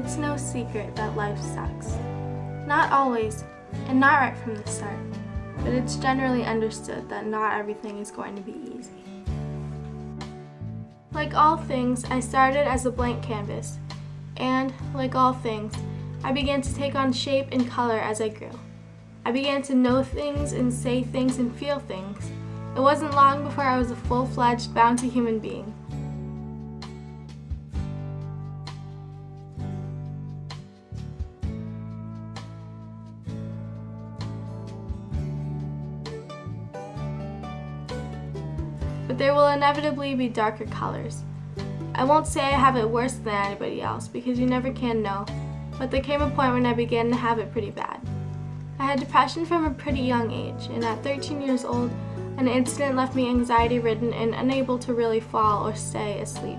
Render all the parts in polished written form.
It's no secret that life sucks. Not always, and not right from the start, but it's generally understood that not everything is going to be easy. Like all things, I started as a blank canvas, and, like all things, I began to take on shape and color as I grew. I began to know things and say things and feel things. It wasn't long before I was a full-fledged, bounty human being. But there will inevitably be darker colors. I won't say I have it worse than anybody else, because you never can know, but there came a point when I began to have it pretty bad. I had depression from a pretty young age, and at 13 years old, an incident left me anxiety-ridden and unable to really fall or stay asleep.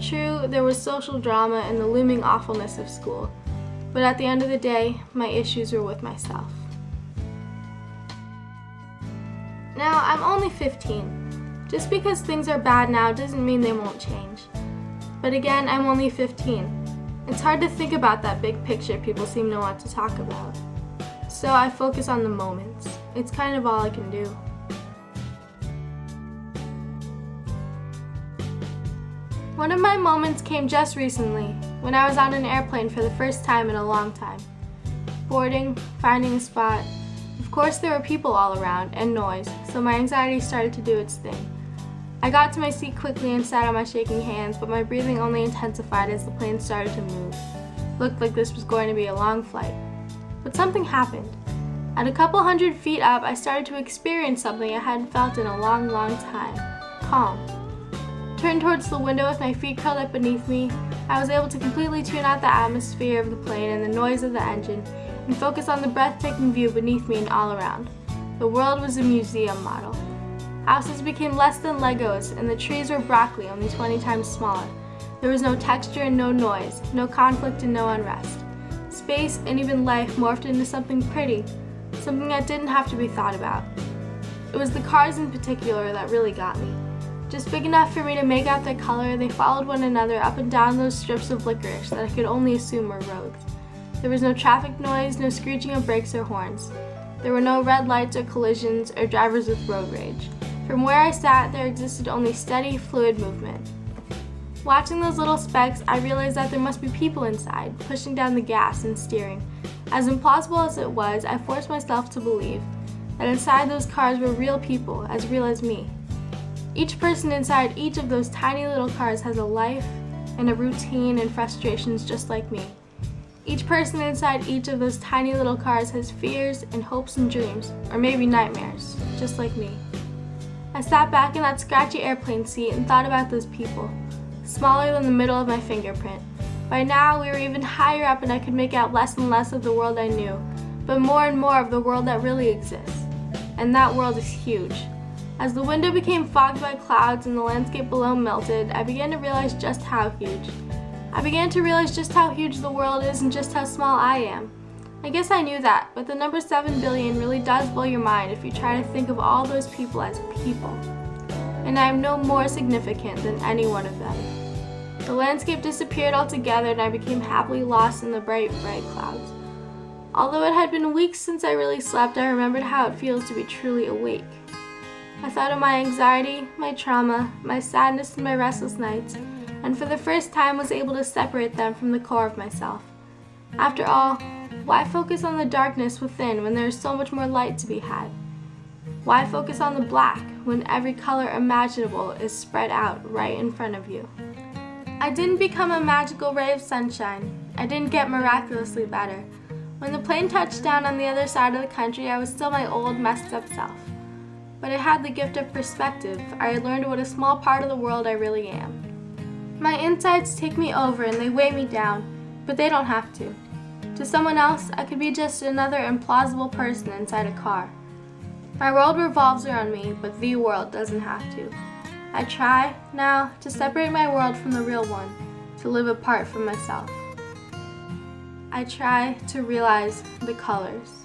True, there was social drama and the looming awfulness of school, but at the end of the day, my issues were with myself. Now, I'm only 15. Just because things are bad now doesn't mean they won't change. But again, I'm only 15. It's hard to think about that big picture people seem to want to talk about. So I focus on the moments. It's kind of all I can do. One of my moments came just recently, when I was on an airplane for the first time in a long time. Boarding, finding a spot. Of course there were people all around, and noise, so my anxiety started to do its thing. I got to my seat quickly and sat on my shaking hands, but my breathing only intensified as the plane started to move. Looked like this was going to be a long flight. But something happened. At a couple hundred feet up, I started to experience something I hadn't felt in a long, long time. Calm. Turned towards the window with my feet curled up beneath me, I was able to completely tune out the atmosphere of the plane and the noise of the engine, and focus on the breathtaking view beneath me and all around. The world was a museum model. Houses became less than Legos, and the trees were broccoli, only 20 times smaller. There was no texture and no noise, no conflict and no unrest. Space and even life morphed into something pretty, something that didn't have to be thought about. It was the cars in particular that really got me. Just big enough for me to make out their color, they followed one another up and down those strips of licorice that I could only assume were roads. There was no traffic noise, no screeching of brakes or horns. There were no red lights or collisions or drivers with road rage. From where I sat, there existed only steady, fluid movement. Watching those little specks, I realized that there must be people inside, pushing down the gas and steering. As implausible as it was, I forced myself to believe that inside those cars were real people, as real as me. Each person inside each of those tiny little cars has a life and a routine and frustrations just like me. Each person inside each of those tiny little cars has fears and hopes and dreams, or maybe nightmares, just like me. I sat back in that scratchy airplane seat and thought about those people, smaller than the middle of my fingerprint. By now, we were even higher up and I could make out less and less of the world I knew, but more and more of the world that really exists. And that world is huge. As the window became fogged by clouds and the landscape below melted, I began to realize just how huge. I began to realize just how huge the world is and just how small I am. I guess I knew that, but the number 7 billion really does blow your mind if you try to think of all those people as people. And I am no more significant than any one of them. The landscape disappeared altogether and I became happily lost in the bright, bright clouds. Although it had been weeks since I really slept, I remembered how it feels to be truly awake. I thought of my anxiety, my trauma, my sadness, and my restless nights, and for the first time was able to separate them from the core of myself. After all, why focus on the darkness within when there is so much more light to be had? Why focus on the black when every color imaginable is spread out right in front of you? I didn't become a magical ray of sunshine. I didn't get miraculously better. When the plane touched down on the other side of the country, I was still my old, messed up self. But I had the gift of perspective. I had learned what a small part of the world I really am. My insides take me over and they weigh me down, but they don't have to. To someone else, I could be just another implausible person inside a car. My world revolves around me, but the world doesn't have to. I try, now, to separate my world from the real one, to live apart from myself. I try to realize the colors.